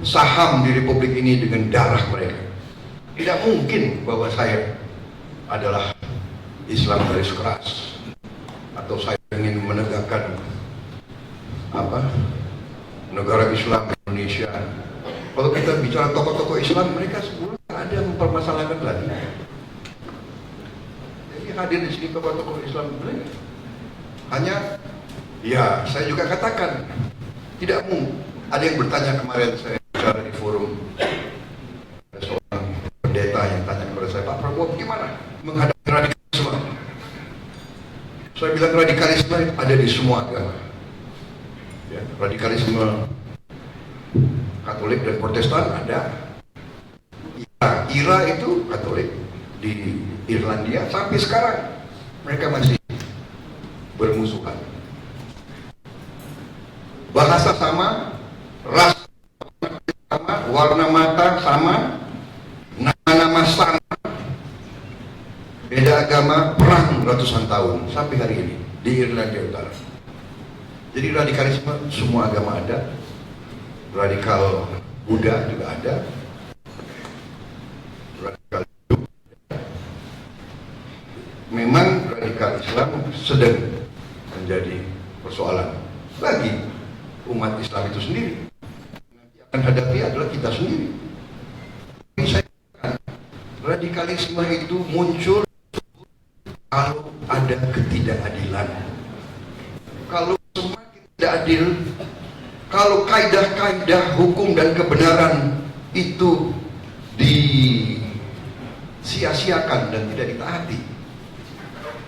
saham di Republik ini dengan darah mereka. Tidak mungkin bahwa saya adalah Islam garis keras atau saya ingin menegakkan negara Islam Indonesia. Kalau kita bicara tokoh-tokoh Islam, mereka semua ada mempermasalahkan lagi. Jadi hadir di sini tokoh-tokoh Islam mereka. Hanya, ya saya juga katakan, tidak mungkin. Ada yang bertanya kemarin saya bicara di forum, ada seorang pendeta yang tanya kepada saya, Pak Prabowo bagaimana menghadapi radikalisme? Saya bilang radikalisme ada di semua agama. Ya, radikalisme Katolik dan Protestan ada. IRA itu Katolik di Irlandia sampai sekarang mereka masih bermusuhan. Bahasa sama, ras sama, warna mata sama, nama-nama sama, beda agama, perang ratusan tahun sampai hari ini di Irlandia Utara. Jadi radikalisme semua agama ada, radikal Buddha juga ada, radikal Hindu. Memang radikal Islam sedang menjadi persoalan bagi umat Islam itu sendiri. Nanti akan hadapi adalah kita sendiri. Tapi saya katakan, radikalisme itu muncul kalau ada ketidakadilan. Kalau semakin tidak adil, kalau kaidah-kaidah hukum dan kebenaran itu disia-siakan dan tidak ditaati,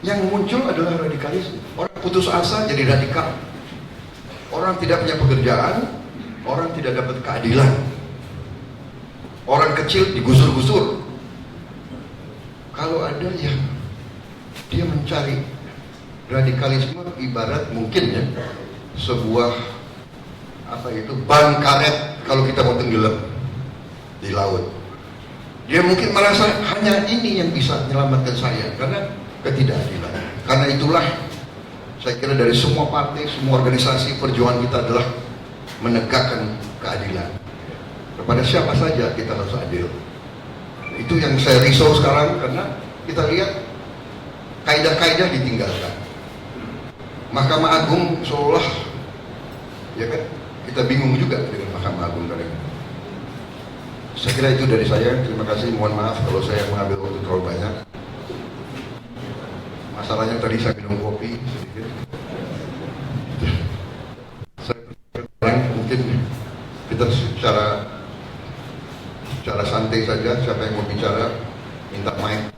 yang muncul adalah radikalisme. Orang putus asa jadi radikal. Orang tidak punya pekerjaan, orang tidak dapat keadilan. Orang kecil digusur-gusur. Kalau ada yang dia mencari radikalisme ibarat mungkin ya sebuah ban karet kalau kita mau tenggelam di laut. Dia mungkin merasa hanya ini yang bisa menyelamatkan saya karena ketidakadilan. Karena itulah saya kira dari semua partai, semua organisasi perjuangan kita adalah menegakkan keadilan. Kepada siapa saja kita harus adil. Itu yang saya risau sekarang karena kita lihat kaidah-kaidah ditinggalkan. Mahkamah Agung seolah ya kan kita bingung juga dengan Mahkamah Agung kali ini. Saya kira itu dari saya. Terima kasih. Mohon maaf kalau saya mengambil waktu terlalu banyak. Masalahnya tadi saya minum kopi sedikit. Mungkin kita secara santai saja. Siapa yang mau bicara minta mic.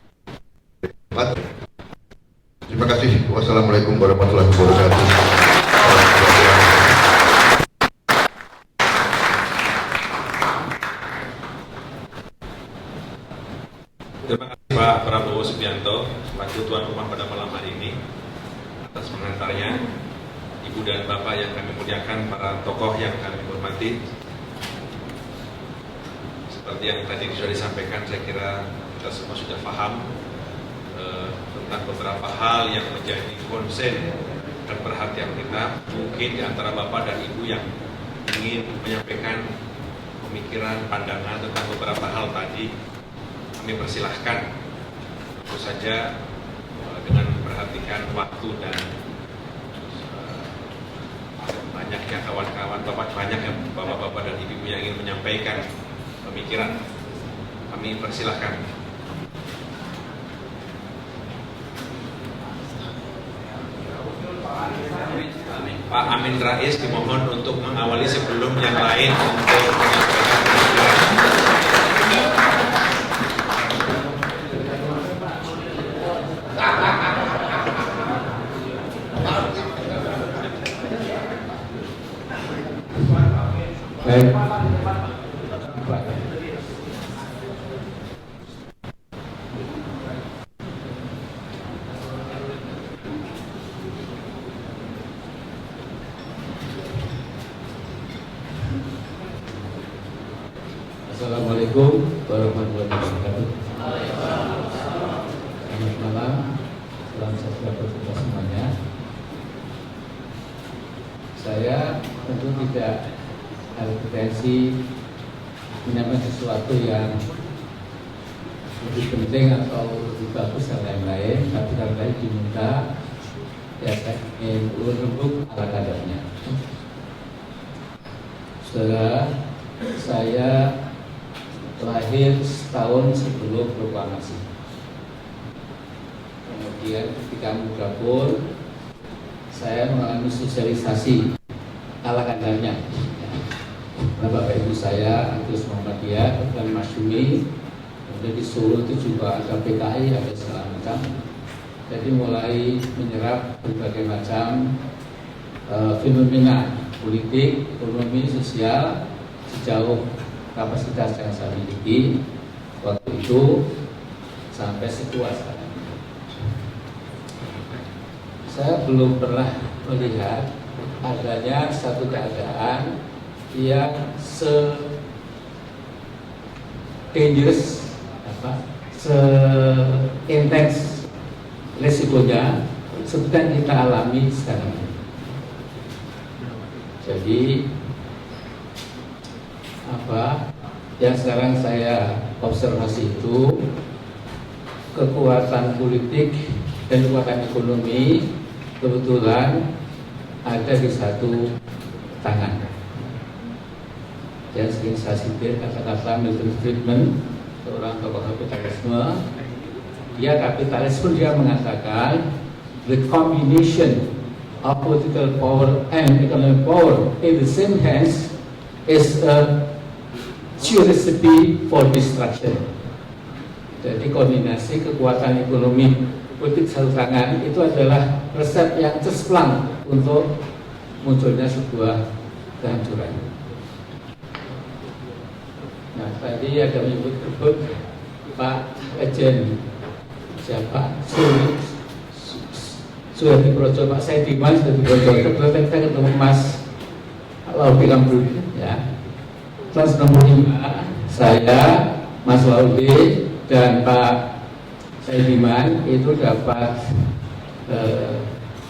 Terima kasih. Wassalamualaikum warahmatullahi wabarakatuh. Terima kasih Pak Prabowo Subianto selaku tuan rumah pada malam hari ini atas pengantarnya, Ibu dan Bapak yang kami muliakan, para tokoh yang kami hormati. Seperti yang tadi sudah disampaikan, saya kira kita semua sudah paham tentang beberapa hal yang menjadi konsen dan perhatian kita. Mungkin di antara Bapak dan Ibu yang ingin menyampaikan pemikiran, pandangan tentang beberapa hal tadi, kami persilahkan. Tentu saja dengan memperhatikan waktu dan banyaknya kawan-kawan Bapak, banyak yang Bapak-Bapak dan Ibu yang ingin menyampaikan pemikiran, kami persilahkan. Pak Amin Rais dimohon untuk mengawali sebelum yang lain untuk menyampaikan pemikiran. Baik. Assalamualaikum warahmatullahi wabarakatuh. Selamat malam, salam sejahtera kita semuanya. Saya tentu tidak ada pretensi menyampaikan sesuatu yang lebih penting atau lebih bagus dan lain-lain, tapi karena diminta, ya saya ingin urut ala kadarnya. Saudara, saya lahir setahun sebelum proklamasi. Kemudian ketika muda pun saya mengalami sosialisasi ala kadarnya. Nah, Bapak Ibu saya, Agus Muhammadiyah dan Masyumi, kemudian di Solo itu juga ada PKI, ada segala macam. Jadi mulai menyerap berbagai macam fenomena politik, ekonomi, sosial sejauh kapasitas yang saya miliki waktu itu sampai sekuat sekarang. Saya belum pernah melihat adanya satu keadaan yang dangerous, intens resikonya seperti yang kita alami sekarang. Jadi yang sekarang saya observasi itu kekuatan politik dan kekuatan ekonomi kebetulan ada di satu tangan. Yang sering saya sindir kata-kata Milton Friedman, seorang tokoh kapitalisme. Dia mengatakan the combination of political power and economic power in the same hands is a sure recipe for destruction. Jadi kombinasi kekuatan ekonomi politik satu tangan itu adalah resep yang cesplang untuk munculnya sebuah kehancuran. Nah, tadi ada menyebut Pak Ejen siapa? Sudah di Projo, Pak Saidiman sudah di Projo. Kebetulan kita ketemu Mas Laude Kambudi, ya. Tahun 95 saya, Mas Laude dan Pak Saidiman itu dapat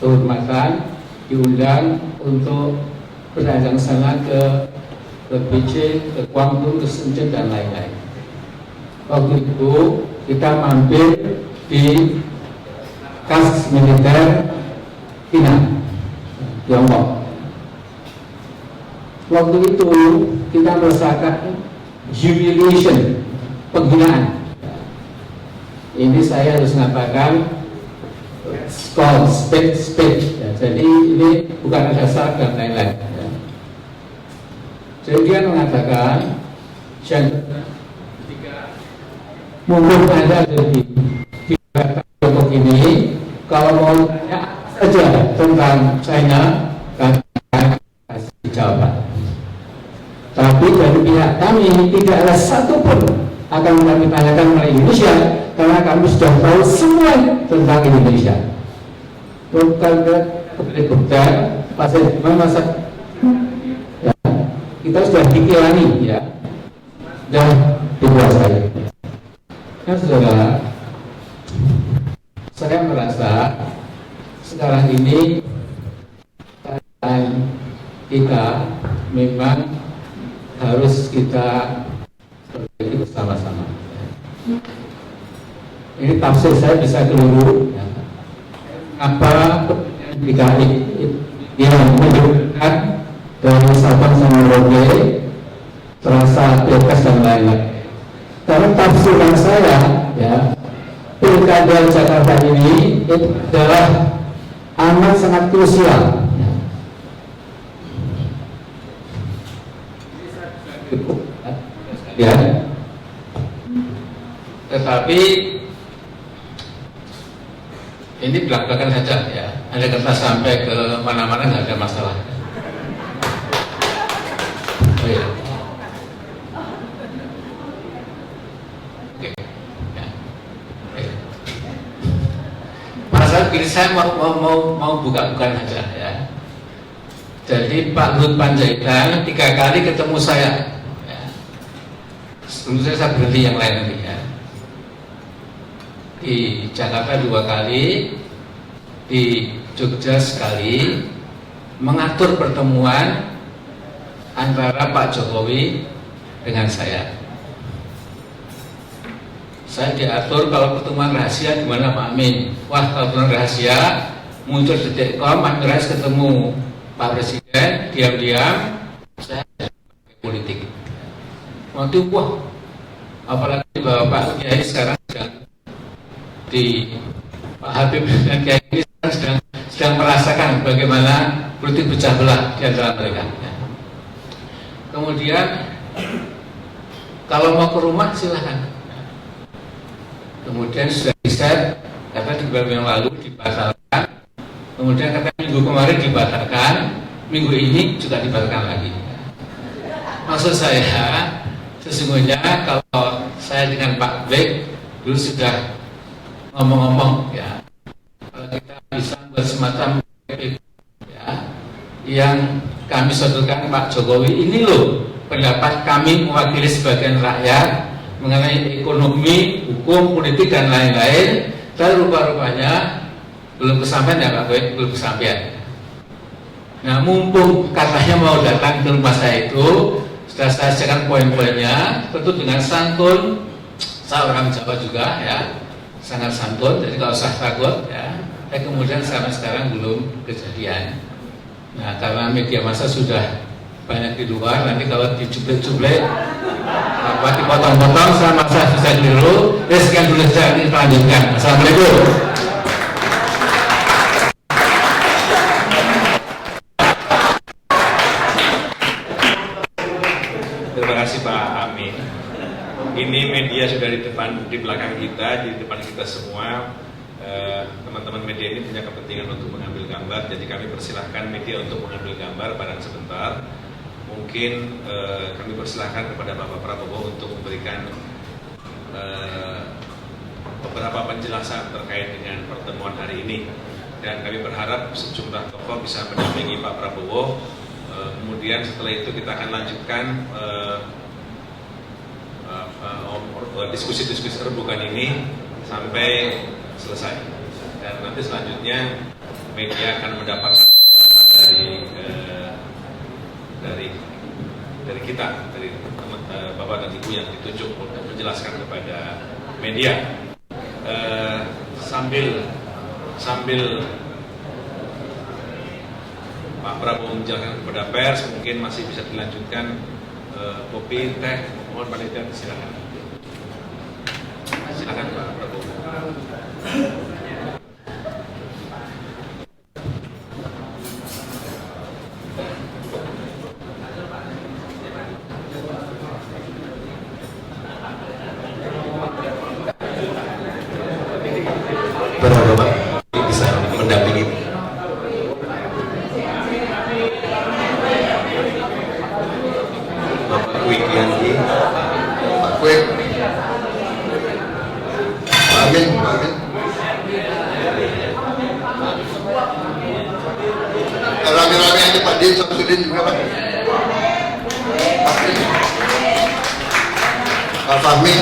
kehormatan diundang untuk berdagang sana ke Beijing, ke Guangdong, ke Shenzhen dan lain-lain. Waktu itu kita mampir di kas militer Cina, Tiongkok. Waktu itu kita merasakan humiliation, penghinaan. Ini saya harus mengatakan call spade. Ya, jadi ini bukan ada syarat dan lain-lain. Ya. Jadi dia mengatakan, mumpung Anda di Tiongkok ini, kalau mau tanya saja tentang China, kami kasih jawaban. Tapi dari pihak kami tidak ada satupun akan kami tanyakan mengenai Indonesia, karena kami sudah tahu semua tentang Indonesia. Bukan kebetulan pas masa ya, kita sudah dikilani ya, dan dikuasai. Nah, saudara, saya merasa sekarang ini kita memang harus kita perbaiki bersama-sama. Ini tafsir saya bisa keliru. Ya. Apa DKI yang menunjukkan dari Sabang sampai Merauke terasa pilpres dan lain-lain. Karena tafsiran saya, ya, pilkada Jakarta ini itu adalah amat sangat krusial. Ya. Tetapi ini belak-belakan saja ya. Anda kata sampai ke mana-mana nggak ada masalah. Oh, ya. Oke. Ya. Oke. Masalah ini saya mau buka-bukaan saja ya. Jadi Pak Luhut Panjaitan 3 kali ketemu saya. Sebelum saya berhenti yang lain nanti ya. Di Jakarta 2 kali, di Jogja sekali, mengatur pertemuan antara Pak Jokowi dengan saya. Saya diatur kalau pertemuan rahasia gimana Pak Amin? Wah, kalau pertemuan rahasia muncul detikcom, Pak Miras ketemu Pak Presiden, diam-diam saya politik. Waktu wah, apalagi bahwa Pak Kiai sekarang di Pak Habib dan Kiai ini sedang merasakan bagaimana politik pecah belah di antara mereka. Kemudian kalau mau ke rumah silahkan. Kemudian sudah di-set, kata di bulan yang lalu dibatalkan. Kemudian kata minggu kemarin dibatalkan, minggu ini juga dibatalkan lagi. Maksud saya, sesungguhnya kalau saya dengan Pak Bek dulu sudah ngomong-ngomong ya, kalau kita bisa buat semacam ya, yang kami sodorkan Pak Jokowi ini loh pendapat kami mewakili sebagian rakyat mengenai ekonomi, hukum, politik dan lain-lain. Dan rupa-rupanya belum kesampaian ya Pak Bek, belum kesampaian. Nah mumpung katanya mau datang ke rumah saya itu, sudah saya jelaskan poin-poinnya, tentu dengan santun. Saya orang Jawa juga ya, sangat santun, jadi nggak usah takut ya. Kemudian sampai sekarang belum kejadian. Nah karena media massa sudah banyak di luar, nanti kalau dicuplek-cuplek, dipotong-potong, saya masa bisa keliru. Sekian dulu saya kita lanjutkan. Assalamualaikum. Terima kasih Pak Amin. Ini media sudah di belakang kita, di depan kita semua. Teman-teman media ini punya kepentingan untuk mengambil gambar, jadi kami persilahkan media untuk mengambil gambar barang sebentar. Mungkin kami persilahkan kepada Bapak Prabowo untuk memberikan beberapa penjelasan terkait dengan pertemuan hari ini. Dan kami berharap sejumlah tokoh bisa mendampingi Pak Prabowo. Kemudian setelah itu kita akan lanjutkan diskusi-diskusi rebukan ini sampai selesai. Dan nanti selanjutnya media akan mendapatkan dari kita, dari Bapak dan Ibu yang ditunjuk untuk menjelaskan kepada media. Sambil Pak Prabowo menjelaskan kepada pers, mungkin masih bisa dilanjutkan kopi, teh, mohon panitia silakan. Silakan Pak Prabowo. Bapak bisa mendampingi Bapak Wikianti, Pak Kwek, Pak Amin, Pak Amin. Rame-rame aja Pak Din, Samsudin juga Pak. Pak Din, Pak Fahmi,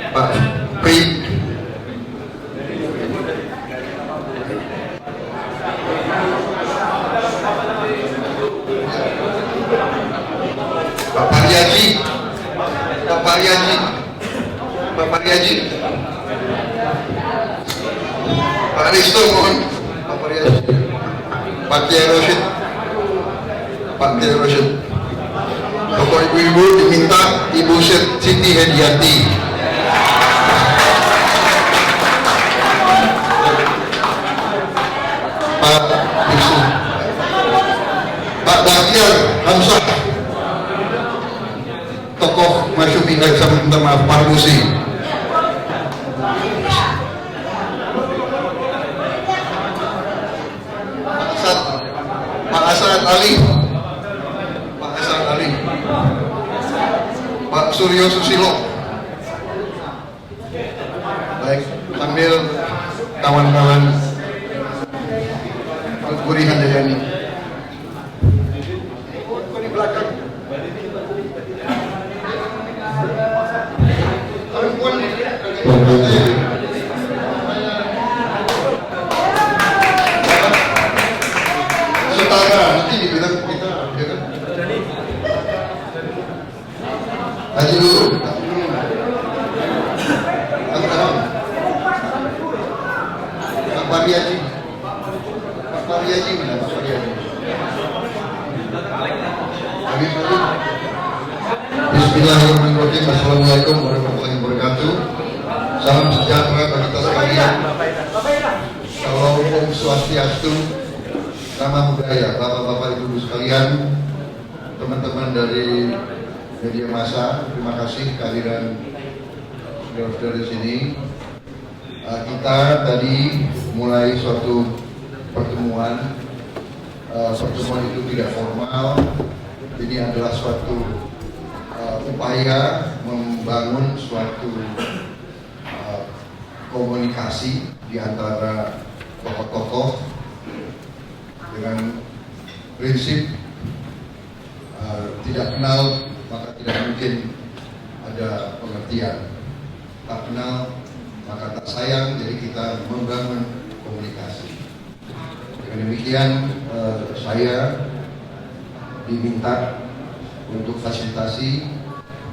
Pak Pri, Pak Pariaji, Pak Pariaji, Pak Pariaji, Pak Risto mohon, Pak Pariaji, Pak Kiai Rosyid, Pak Kiai Rosyid. Bapak Ibu-Ibu diminta Ibu Siti Hedianti. Pak Yusuf, Pak Bahtiar Hamzah, tokoh Masyumi, saya minta maaf, Parmusi. Pak Asad Ali, Pak Asad Ali, Pak Suryo Susilo. Baik, sambil kawan-kawan Guri Handayani di belakang. Setara nanti dibilang kita, ya kan? Bismillahirrahmanirrahim. Assalamualaikum warahmatullahi wabarakatuh. Salam sejahtera bagi kita sekalian. Salam Om Swastiastu. Nama budaya, bapak-bapak ibu sekalian, teman-teman dari media massa, terima kasih kehadiran saudara-saudara di sini. Kita tadi mulai suatu pertemuan. Pertemuan itu tidak formal. Ini adalah suatu upaya membangun suatu komunikasi di antara tokoh-tokoh dengan prinsip tidak kenal maka tidak mungkin ada pengertian, tak kenal maka tak sayang. Jadi kita membangun komunikasi. Dengan demikian saya diminta untuk fasilitasi,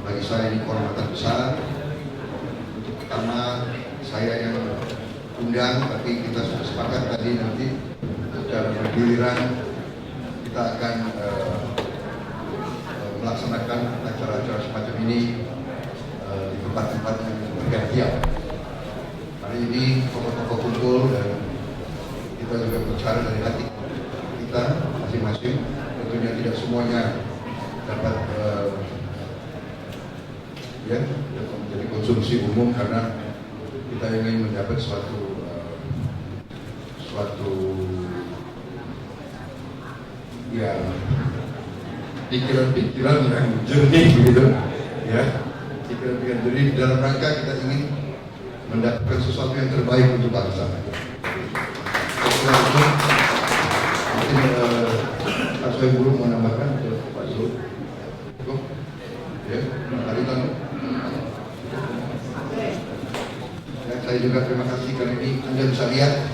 bagi saya ini kehormatan besar. Untuk pertama saya yang undang, tapi kita sudah sepakat tadi nanti secara bergiliran kita akan melaksanakan acara-acara semacam ini di tempat-tempat yang bergantian. Hari ini tokoh-tokoh kumpul dan kita juga bicara dari hati kita masing-masing. Tentunya tidak semuanya dapat menjadi konsumsi umum karena kita ingin mendapat suatu pikiran-pikiran yang jernih begitu, ya, pikiran-pikiran jernih dalam rangka kita ingin mendapatkan sesuatu yang terbaik untuk bangsa. Mungkin Pak Soe Guru mau menambahkan untuk Pak Zul, cukup, ya, Pak Ritano. Dan saya juga terima kasih karena ini Anda bisa lihat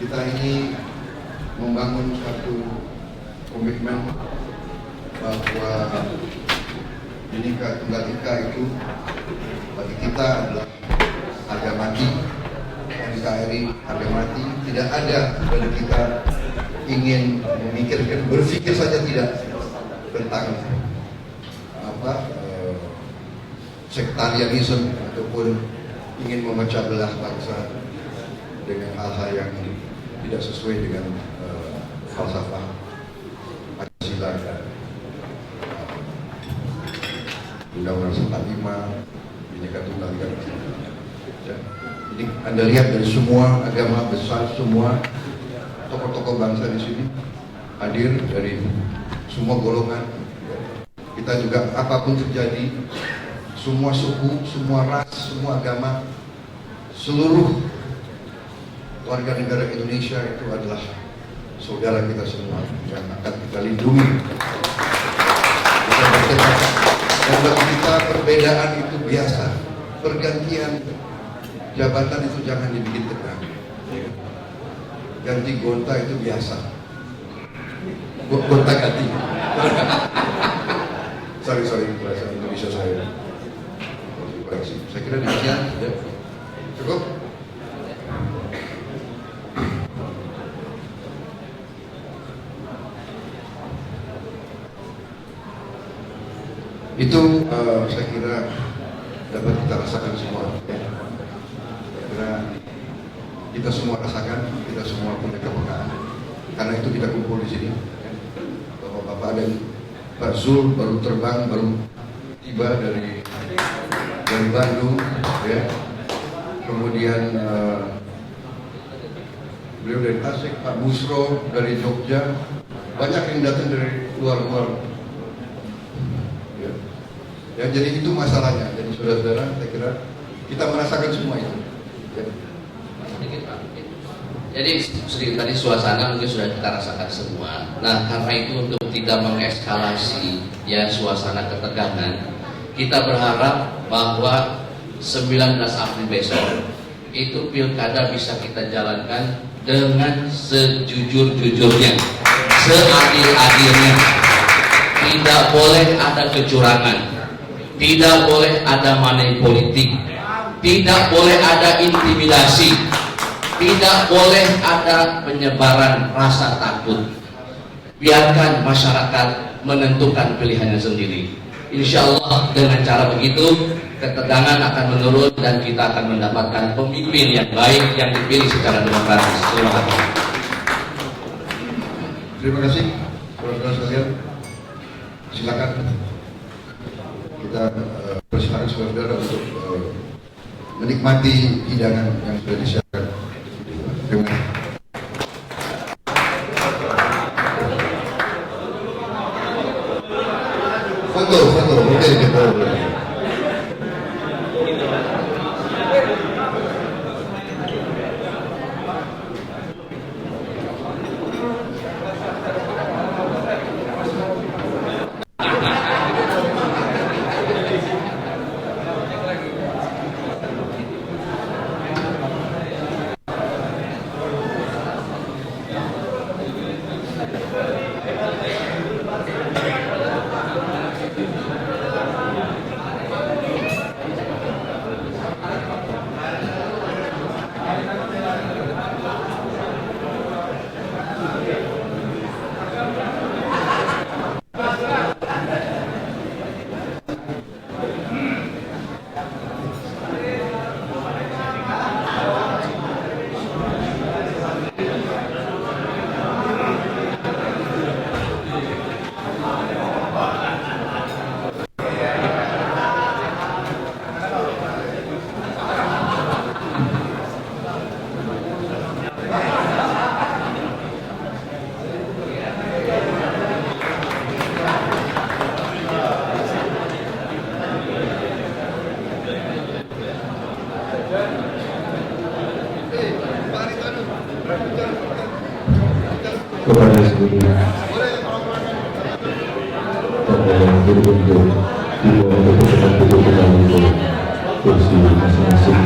kita ini membangun suatu komitmen bahwa Bhinneka Tunggal Ika itu bagi kita adalah harga mati, NKRI harga mati. Tidak ada dari kita ingin memikirkan, berpikir saja tidak tentang sektarianisme ataupun ingin memecah belah bangsa dengan hal-hal yang tidak sesuai dengan falsafah Pancasila dan Undang-Undang 45, Bhinneka Tunggal Ika. Jadi Anda lihat dari semua agama besar, semua tokoh-tokoh bangsa di sini hadir dari semua golongan. Kita juga apapun terjadi, semua suku, semua ras, semua agama, seluruh warga negara Indonesia itu adalah saudara kita semua yang akan kita lindungi. Dan bagi kita perbedaan itu biasa, pergantian jabatan itu jangan dibikin tegang. Ganti gonta itu biasa. Gonta ganti. sorry bahasa Indonesia saya. Koreksi. Saya kira demikian. Ya. Cukup. Itu saya kira dapat kita rasakan semua. Ya. Saya kira kita semua rasakan, kita semua punya kepekaan. Karena itu kita kumpul di sini. Bapak-bapak dan Pak Zul baru terbang, baru tiba dari Bandung, ya. Kemudian beliau dari Tasik, Pak Busro dari Jogja, banyak yang datang dari luar-luar. Ya, jadi itu masalahnya. Jadi saudara-saudara, saya kira kita merasakan semua itu. Ya. Jadi sedikit tadi suasana mungkin sudah kita rasakan semua. Nah, karena itu untuk tidak mengekskalasi ya suasana ketegangan, kita berharap bahwa 19 April besok itu pilkada bisa kita jalankan dengan sejujur-jujurnya, seadil-adilnya. Tidak boleh ada kecurangan, tidak boleh ada money politik, tidak boleh ada intimidasi, tidak boleh ada penyebaran rasa takut. Biarkan masyarakat menentukan pilihannya sendiri. Insya Allah dengan cara begitu ketegangan akan menurun dan kita akan mendapatkan pemimpin yang baik yang dipilih secara demokratis. Terima kasih. Terima kasih, saudara-saudara sekalian. Silakan kita persilakan saudara untuk menikmati hidangan yang sudah disiapkan. Terima kasih. Foto, oke kita. Kepada seluruh tokoh yang berbentuk di bawah keputusan duduk kursi masing-masing.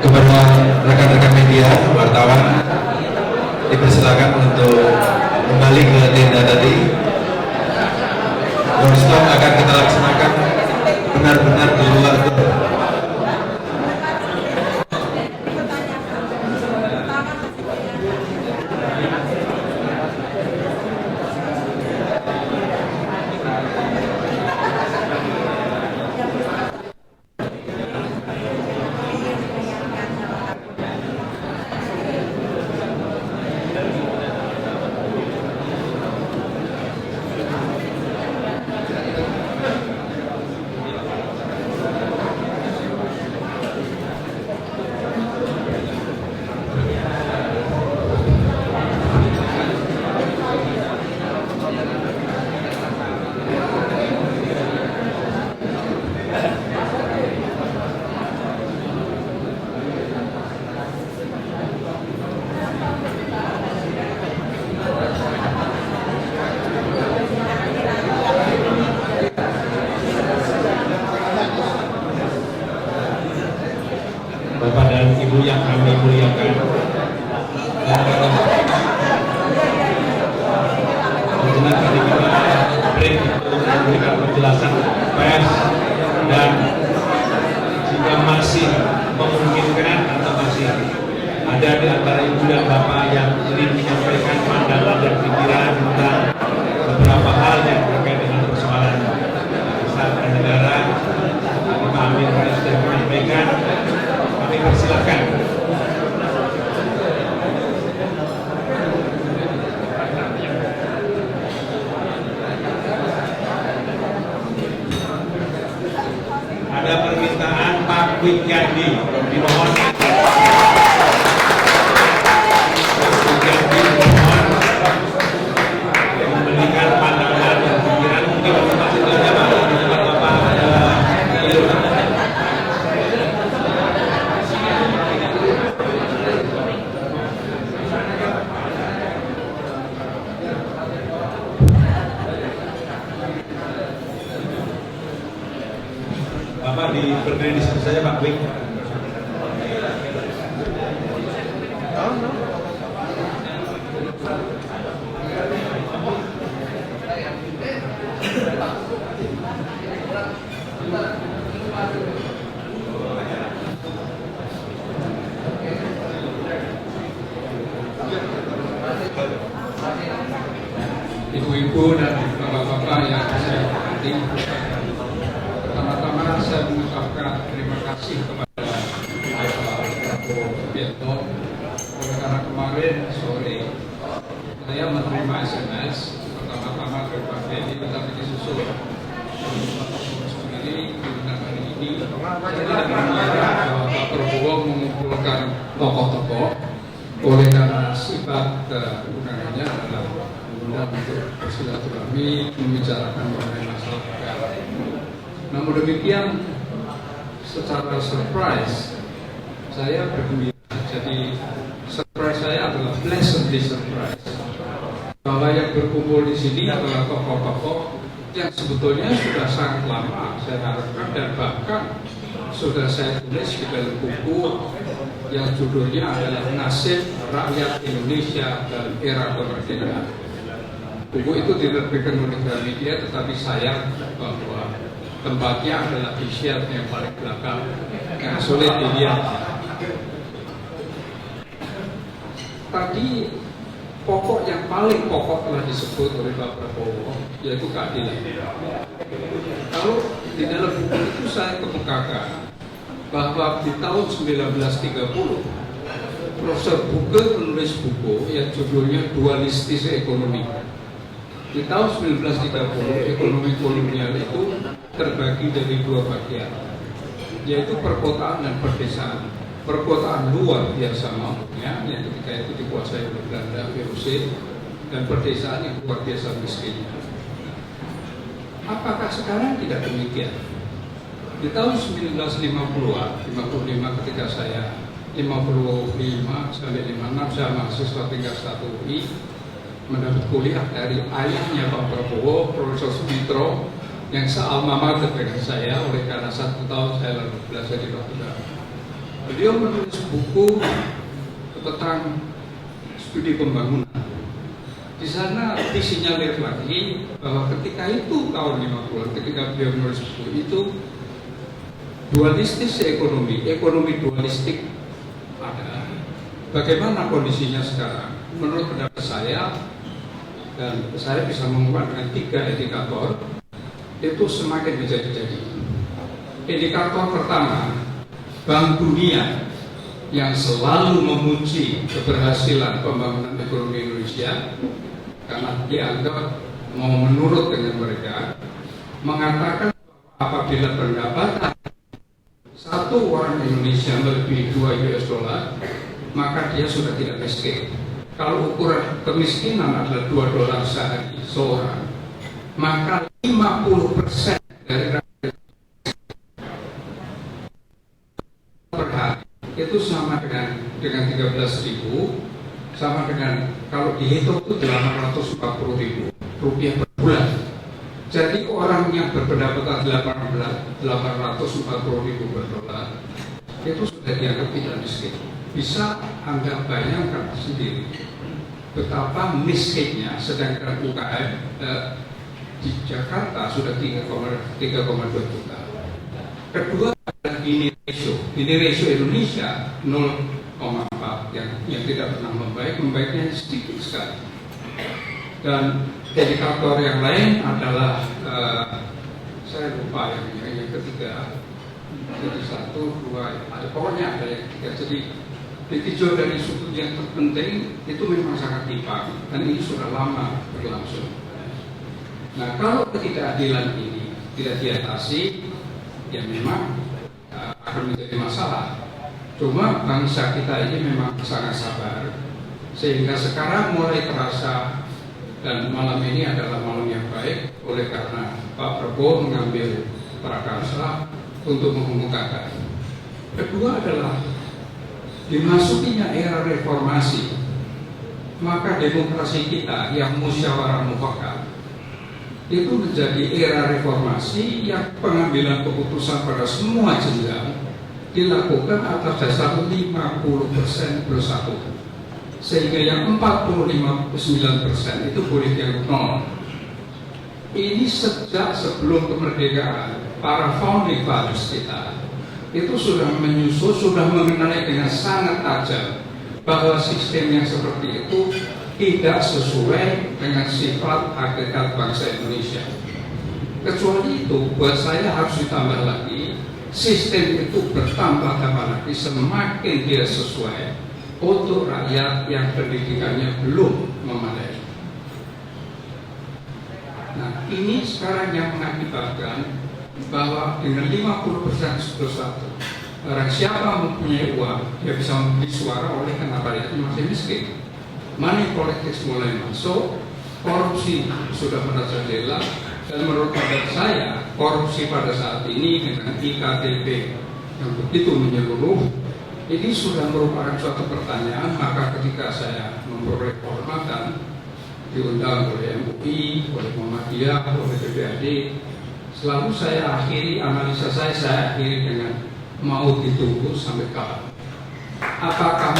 Kepada rekan-rekan media, wartawan, dipersilakan untuk kembali ke tenda tadi. Doorstop akan kita laksanakan benar-benar di luar gedung. Quick Yandi dimohon. Memberikan pandangan dan pikiran mungkin maksudnya Bapak Bapak berdiri di situ saja Pak Quick. Ibu-ibu dan bapak-bapak yang saya hormati, pertama-tama saya mengucapkan terima kasih kepada Pak Prabowo Subianto karena kemarin sore saya menerima SMS pertama-tama dari Pak Benny, tetapi disusul sendiri dengan hari ini saya tidak mengira bahwa Pak Prabowo mengumpulkan tokoh-tokoh oleh karena sifat undangannya adalah untuk bersilaturahmi membicarakan mengenai masalah negara. Namun demikian, secara surprise saya bergembira. Jadi surprise saya adalah pleasantly surprise bahwa yang berkumpul di sini adalah tokoh-tokoh yang sebetulnya sudah sangat lama saya harapkan dan bahkan sudah saya tulis di dalam buku yang judulnya adalah Nasib Rakyat Indonesia dalam Era Kemerdekaan. Buku itu diterbitkan oleh Gramedia, tetapi sayang bahwa tempatnya adalah di shelf yang paling belakang yang sulit dilihat. Tadi pokok yang paling pokok telah disebut oleh Pak Prabowo, yaitu keadilan. Kalau di dalam buku itu saya kemukakan bahwa di tahun 1930 Profesor Buke menulis buku yang judulnya Dualistis Ekonomi. Di tahun 1930 ekonomi kolonial itu terbagi dari dua bagian, yaitu perkotaan dan perdesaan. Perkotaan luar biasa mampunya, yang ketika itu dikuasai oleh Belanda, VOC, dan perdesaan yang luar biasa miskin. Apakah sekarang tidak demikian? Di tahun 1950-an, 55 ketika saya 55 sampai 56 saya mahasiswa tingkat 1 UI, mendapat kuliah dari ayahnya Pak Prabowo, Profesor Sumitra, yang sealma mater dengan saya, oleh karena 1 tahun saya lalu belajar di Rotterdam. Beliau menulis buku tentang studi pembangunan. Di sana disinyalir lagi bahwa ketika itu tahun 50, ketika beliau menulis buku itu, dualistis ekonomi dualistik ada. Bagaimana kondisinya sekarang? Menurut pendapat saya, dan saya bisa mengungkap dengan 3 indikator, itu semakin menjadi-jadi. Indikator pertama, Bank Dunia yang selalu memuji keberhasilan pembangunan ekonomi Indonesia karena dianggap mau menurut dengan mereka, mengatakan apabila pendapatan satu orang Indonesia melebihi 2 US dollar, maka dia sudah tidak miskin. Kalau ukuran kemiskinan adalah $2 sehari seorang, maka 50% dari rakyat per hari itu sama dengan 13.000, sama dengan kalau dihitung itu 840.000 rupiah per bulan. Jadi orang yang berpendapatan 840.000 per dolar itu sudah dianggap tidak miskin. Bisa Anda bayangkan sendiri betapa miskinnya, sedangkan UKM di Jakarta sudah 3,2 juta. Kedua adalah Gini ratio Indonesia 0,4 yang tidak pernah membaiknya sedikit sekali. Dan indikator yang lain adalah saya lupa yang ketiga, jadi 1, 2, ada pokoknya ada yang ketiga. Jadi ditinjau dari sudut yang terpenting itu memang sangat timpang dan ini sudah lama berlangsung. Nah, kalau ketidakadilan ini tidak diatasi, ya memang akan menjadi masalah. Cuma bangsa kita ini memang sangat sabar, sehingga sekarang mulai terasa, dan malam ini adalah malam yang baik oleh karena Pak Prabowo mengambil prakarsa untuk mengumumkan. Kedua adalah dimasukinya era reformasi, maka demokrasi kita yang musyawarah mufakat itu menjadi era reformasi yang pengambilan keputusan pada semua jenjang dilakukan atas dasar 50% bersatu, sehingga yang 49% itu boleh yang nol. Ini sejak sebelum kemerdekaan, para founding fathers kita itu sudah menyusun, sudah mengenai dengan sangat tajam bahwa sistem yang seperti itu tidak sesuai dengan sifat hakikat bangsa Indonesia. Kecuali itu, buat saya harus ditambah lagi, sistem itu bertambah-tambah lagi semakin dia sesuai untuk rakyat yang pendidikannya belum memadai. Nah, ini sekarang yang mengakibatkan bahwa dengan 50% bersatu, barang siapa mempunyai uang, dia bisa membeli suara oleh karena rakyatnya masih miskin. Money politics mulai masuk, korupsi sudah merajalela, dan menurut pendapat saya, korupsi pada saat ini dengan IKTP yang begitu menyeluruh, ini sudah merupakan suatu pertanyaan. Maka ketika saya memperoleh kehormatan, diundang oleh MUI, oleh Muhammadiyah, oleh PPAD, selalu saya akhiri analisa saya akhiri dengan mau ditunggu sampai kapan? Apakah